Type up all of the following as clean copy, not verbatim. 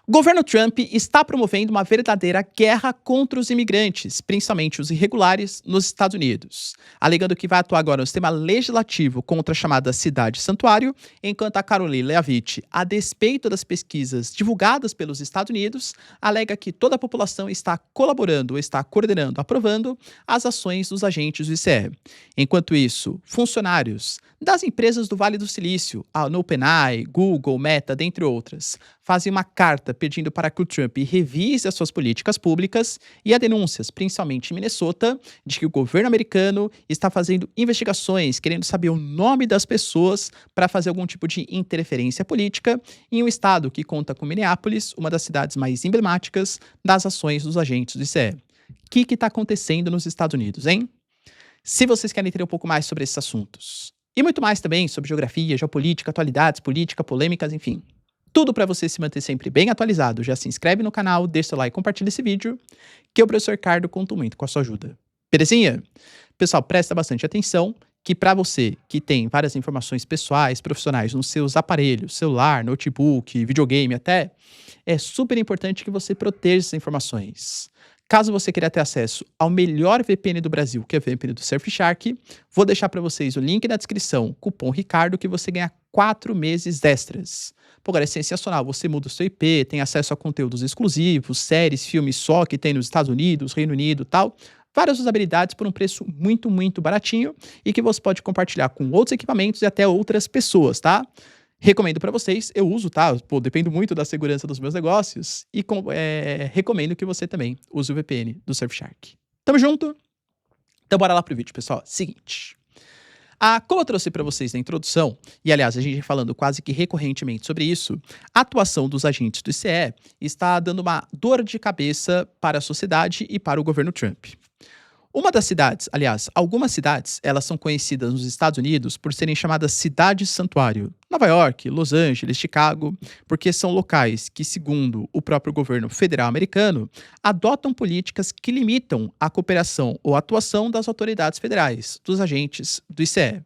O governo Trump está promovendo uma verdadeira guerra contra os imigrantes, principalmente os irregulares, nos Estados Unidos, alegando que vai atuar agora no sistema legislativo contra a chamada cidade santuário, enquanto a Caroline Leavitt, a despeito das pesquisas divulgadas pelos Estados Unidos, alega que toda a população está colaborando, está coordenando, aprovando as ações dos agentes do ICE. Enquanto isso, funcionários das empresas do Vale do Silício, a OpenAI, Google, Meta, dentre outras, fazem uma carta pedindo para que o Trump revise as suas políticas públicas e há denúncias, principalmente em Minnesota, de que o governo americano está fazendo investigações, querendo saber o nome das pessoas para fazer algum tipo de interferência política em um estado que conta com Minneapolis, uma das cidades mais emblemáticas das ações dos agentes do ICE. O que está acontecendo nos Estados Unidos, hein? Se vocês querem entender um pouco mais sobre esses assuntos, e muito mais também sobre geografia, geopolítica, atualidades, política, polêmicas, enfim, tudo para você se manter sempre bem atualizado, já se inscreve no canal, deixa seu like e compartilha esse vídeo, que o professor Ricardo conta muito com a sua ajuda. Belezinha? Pessoal, presta bastante atenção, que para você que tem várias informações pessoais, profissionais nos seus aparelhos, celular, notebook, videogame até, é super importante que você proteja essas informações. Caso você queira ter acesso ao melhor VPN do Brasil, que é o VPN do Surfshark, vou deixar para vocês o link na descrição, cupom Ricardo, que você ganha 4 meses extras. Pô, agora é sensacional, você muda o seu IP, tem acesso a conteúdos exclusivos, séries, filmes só que tem nos Estados Unidos, Reino Unido e tal. Várias usabilidades por um preço muito, muito baratinho e que você pode compartilhar com outros equipamentos e até outras pessoas, tá? Recomendo para vocês, eu uso, tá? Pô, dependo muito da segurança dos meus negócios e recomendo que você também use o VPN do Surfshark. Tamo junto? Então bora lá pro vídeo, pessoal. Seguinte. Como eu trouxe para vocês na introdução, e aliás a gente falando quase que recorrentemente sobre isso, a atuação dos agentes do ICE está dando uma dor de cabeça para a sociedade e para o governo Trump. Uma das cidades, aliás, algumas cidades, elas são conhecidas nos Estados Unidos por serem chamadas cidades santuário. Nova York, Los Angeles, Chicago, porque são locais que, segundo o próprio governo federal americano, adotam políticas que limitam a cooperação ou atuação das autoridades federais, dos agentes do ICE.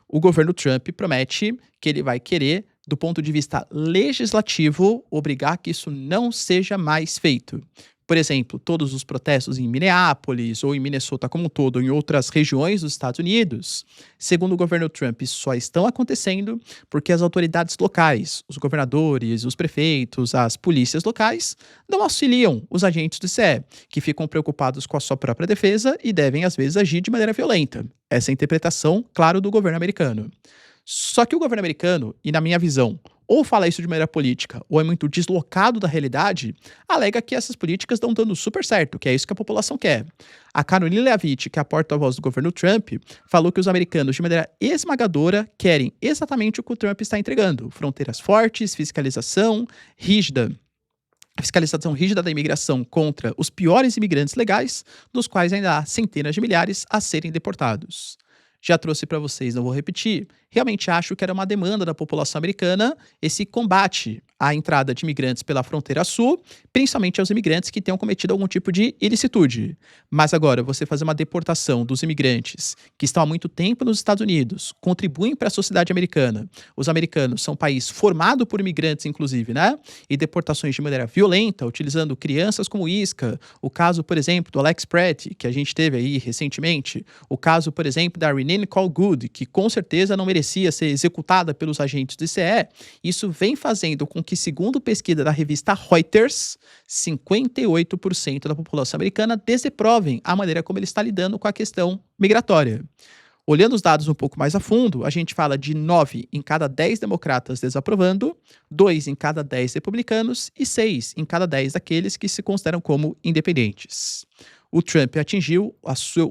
O governo Trump promete que ele vai querer, do ponto de vista legislativo, obrigar que isso não seja mais feito. Por exemplo, todos os protestos em Minneapolis ou em Minnesota como um todo, ou em outras regiões dos Estados Unidos, segundo o governo Trump, só estão acontecendo porque as autoridades locais, os governadores, os prefeitos, as polícias locais, não auxiliam os agentes do ICE, que ficam preocupados com a sua própria defesa e devem, às vezes, agir de maneira violenta. Essa é a interpretação, claro, do governo americano. Só que o governo americano, e na minha visão, ou fala isso de maneira política, ou é muito deslocado da realidade, alega que essas políticas estão dando super certo, que é isso que a população quer. A Caroline Leavitt, que é a porta-voz do governo Trump, falou que os americanos, de maneira esmagadora, querem exatamente o que o Trump está entregando. Fronteiras fortes, fiscalização rígida da imigração contra os piores imigrantes legais, dos quais ainda há centenas de milhares a serem deportados. Já trouxe para vocês, não vou repetir, realmente acho que era uma demanda da população americana esse combate à entrada de imigrantes pela fronteira sul, principalmente aos imigrantes que tenham cometido algum tipo de ilicitude. Mas agora, você fazer uma deportação dos imigrantes que estão há muito tempo nos Estados Unidos, contribuem para a sociedade americana. Os americanos são um país formado por imigrantes, inclusive, né? E deportações de maneira violenta, utilizando crianças como isca. O caso, por exemplo, do Alex Pratt, que a gente teve aí recentemente. O caso, por exemplo, da Renee Colgood, que com certeza não merecia ser executada pelos agentes do ICE. Isso vem fazendo com que, segundo pesquisa da revista Reuters, 58% da população americana desaprovem a maneira como ele está lidando com a questão migratória. Olhando os dados um pouco mais a fundo, a gente fala de 9 em cada 10 democratas desaprovando, 2 em cada 10 republicanos e 6 em cada 10 daqueles que se consideram como independentes. O Trump atingiu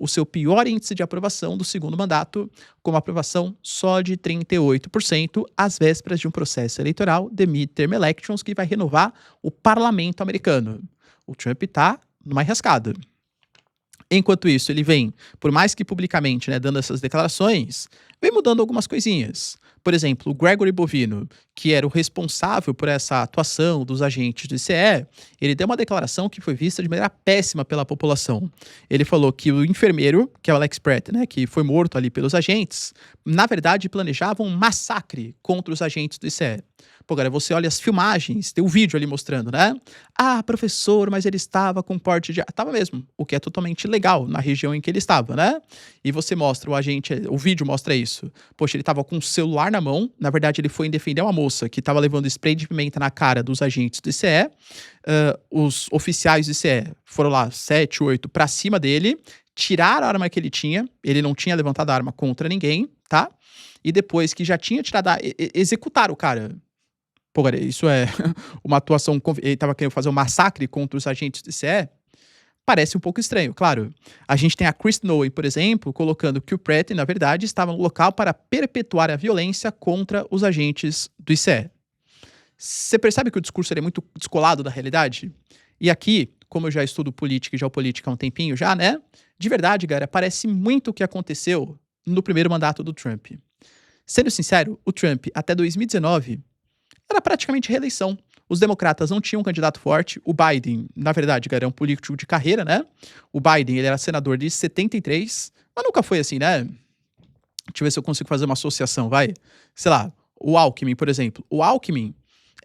o seu pior índice de aprovação do segundo mandato, com uma aprovação só de 38%, às vésperas de um processo eleitoral, the midterm elections, que vai renovar o parlamento americano. O Trump está numa enrascada. Enquanto isso, ele vem, por mais que publicamente, dando essas declarações, vem mudando algumas coisinhas. Por exemplo, o Gregory Bovino, que era o responsável por essa atuação dos agentes do ICE, ele deu uma declaração que foi vista de maneira péssima pela população. Ele falou que o enfermeiro, que é o Alex Pratt, né, que foi morto ali pelos agentes, na verdade planejava um massacre contra os agentes do ICE. Pô, cara, você olha as filmagens, tem o vídeo ali mostrando, né? Ah, professor, mas ele estava com porte de... Tava mesmo, o que é totalmente legal na região em que ele estava, né? E você mostra o agente, o vídeo mostra isso. Poxa, ele estava com o celular na mão, na verdade ele foi defender uma moça que estava levando spray de pimenta na cara dos agentes do ICE. Os oficiais do ICE foram lá, 7, 8, pra cima dele, tiraram a arma que ele não tinha levantado a arma contra ninguém, tá? E depois que já tinha tirado executaram o cara. Pô, cara, isso é uma atuação. Ele estava querendo fazer um massacre contra os agentes do ICE? Parece um pouco estranho, claro. A gente tem a Chris Nowen, por exemplo, colocando que o Pratt, na verdade, estava no local para perpetuar a violência contra os agentes do ICE. Você percebe que o discurso é muito descolado da realidade? E aqui, como eu já estudo política e geopolítica há um tempinho já, né? De verdade, cara, parece muito o que aconteceu no primeiro mandato do Trump. Sendo sincero, o Trump, até 2019, era praticamente reeleição. Os democratas não tinham um candidato forte. O Biden, na verdade, era um político de carreira, né? O Biden, ele era senador de 73, mas nunca foi assim, né? Deixa eu ver se eu consigo fazer uma associação, vai. Sei lá, o Alckmin, por exemplo. O Alckmin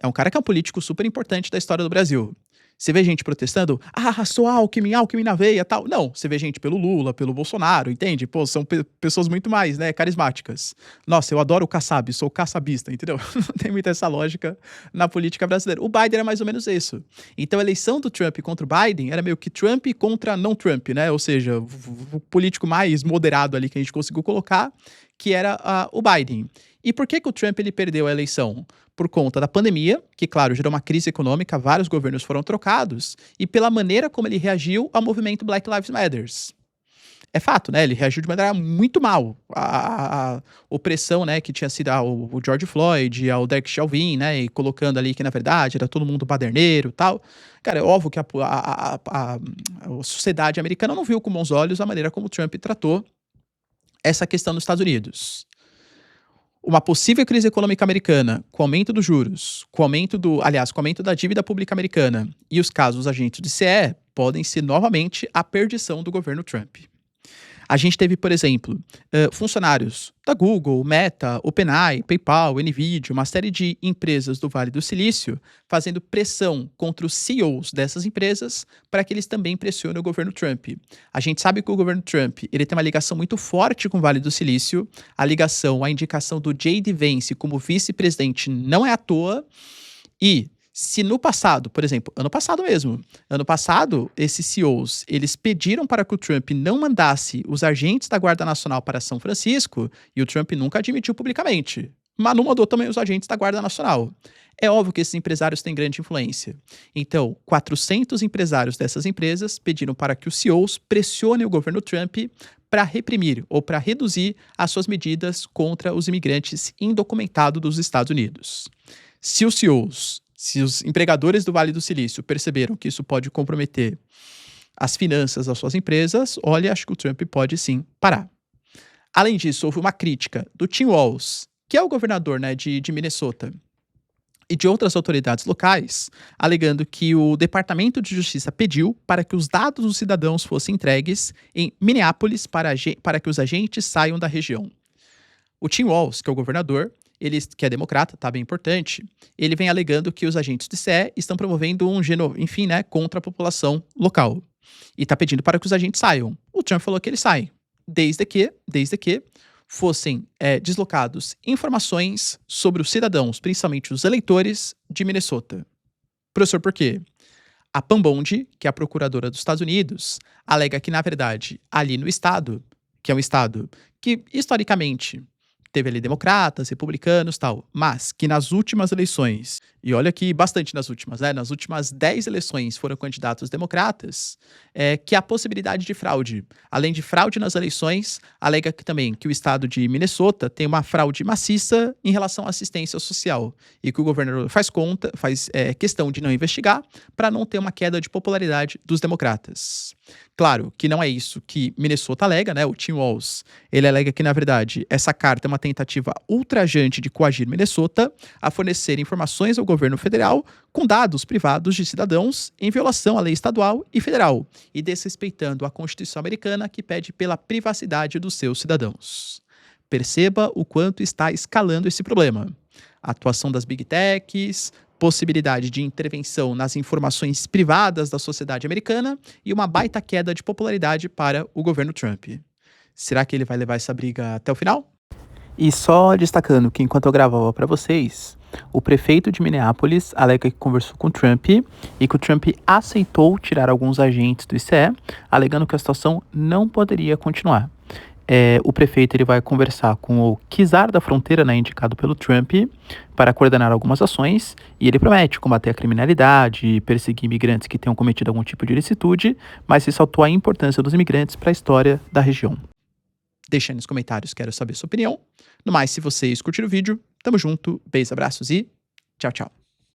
é um cara que é um político super importante da história do Brasil. Você vê gente protestando, sou Alckmin, Alckmin na veia, tal. Não, você vê gente pelo Lula, pelo Bolsonaro, entende? Pô, são pessoas muito mais, né, carismáticas. Nossa, eu adoro o Kassab, sou kassabista, entendeu? Não tem muita essa lógica na política brasileira. O Biden era mais ou menos isso. Então a eleição do Trump contra o Biden era meio que Trump contra não Trump, né? Ou seja, o político mais moderado ali que a gente conseguiu colocar, que era o Biden. E por que o Trump ele perdeu a eleição? Por conta da pandemia, que, claro, gerou uma crise econômica, vários governos foram trocados, e pela maneira como ele reagiu ao movimento Black Lives Matter. É fato, né? Ele reagiu de maneira muito mal à opressão, né, que tinha sido ao George Floyd, ao Derek Chauvin, né, e colocando ali que, na verdade, era todo mundo baderneiro e tal. Cara, é óbvio que a sociedade americana não viu com bons olhos a maneira como o Trump tratou essa questão nos Estados Unidos. Uma possível crise econômica americana, com aumento dos juros, com aumento da dívida pública americana e os casos agentes do ICE, podem ser novamente a perdição do governo Trump. A gente teve, por exemplo, funcionários da Google, Meta, OpenAI, PayPal, Nvidia, uma série de empresas do Vale do Silício fazendo pressão contra os CEOs dessas empresas para que eles também pressionem o governo Trump. A gente sabe que o governo Trump ele tem uma ligação muito forte com o Vale do Silício. A indicação do J.D. Vance como vice-presidente não é à toa. E se no passado, por exemplo, ano passado, esses CEOs, eles pediram para que o Trump não mandasse os agentes da Guarda Nacional para São Francisco, e o Trump nunca admitiu publicamente, mas não mandou também os agentes da Guarda Nacional. É óbvio que esses empresários têm grande influência. Então, 400 empresários dessas empresas pediram para que os CEOs pressionem o governo Trump para reprimir ou para reduzir as suas medidas contra os imigrantes indocumentados dos Estados Unidos. Se os empregadores do Vale do Silício perceberam que isso pode comprometer as finanças das suas empresas, olha, acho que o Trump pode sim parar. Além disso, houve uma crítica do Tim Walz, que é o governador, né, de Minnesota, e de outras autoridades locais, alegando que o Departamento de Justiça pediu para que os dados dos cidadãos fossem entregues em Minneapolis para que os agentes saiam da região. O Tim Walz, que é o governador, ele, que é democrata, tá bem importante, ele vem alegando que os agentes do ICE estão promovendo contra a população local. E está pedindo para que os agentes saiam. O Trump falou que eles saem, desde que fossem deslocados informações sobre os cidadãos, principalmente os eleitores de Minnesota. Professor, por quê? A Pam Bondi, que é a procuradora dos Estados Unidos, alega que, na verdade, ali no estado, que é um estado que, historicamente, teve ali democratas, republicanos, tal, mas que nas últimas eleições, e olha que bastante nas últimas, né? Nas últimas 10 eleições foram candidatos democratas, que há possibilidade de fraude. Além de fraude nas eleições, alega também que o estado de Minnesota tem uma fraude maciça em relação à assistência social e que o governador faz questão de não investigar para não ter uma queda de popularidade dos democratas. Claro que não é isso que Minnesota alega, né? O Tim Walz, ele alega que, na verdade, essa carta é uma tentativa ultrajante de coagir Minnesota a fornecer informações ao governo federal com dados privados de cidadãos em violação à lei estadual e federal e desrespeitando a Constituição americana que pede pela privacidade dos seus cidadãos. Perceba o quanto está escalando esse problema. A atuação das Big Techs, possibilidade de intervenção nas informações privadas da sociedade americana e uma baita queda de popularidade para o governo Trump. Será que ele vai levar essa briga até o final? E só destacando que enquanto eu gravava para vocês, o prefeito de Minneapolis alega que conversou com o Trump e que o Trump aceitou tirar alguns agentes do ICE, alegando que a situação não poderia continuar. O prefeito ele vai conversar com o czar da fronteira, né, indicado pelo Trump, para coordenar algumas ações, e ele promete combater a criminalidade, perseguir imigrantes que tenham cometido algum tipo de ilicitude, mas ressaltou a importância dos imigrantes para a história da região. Deixa aí nos comentários, quero saber sua opinião. No mais, se vocês curtiram o vídeo, tamo junto, beijos, abraços e tchau, tchau.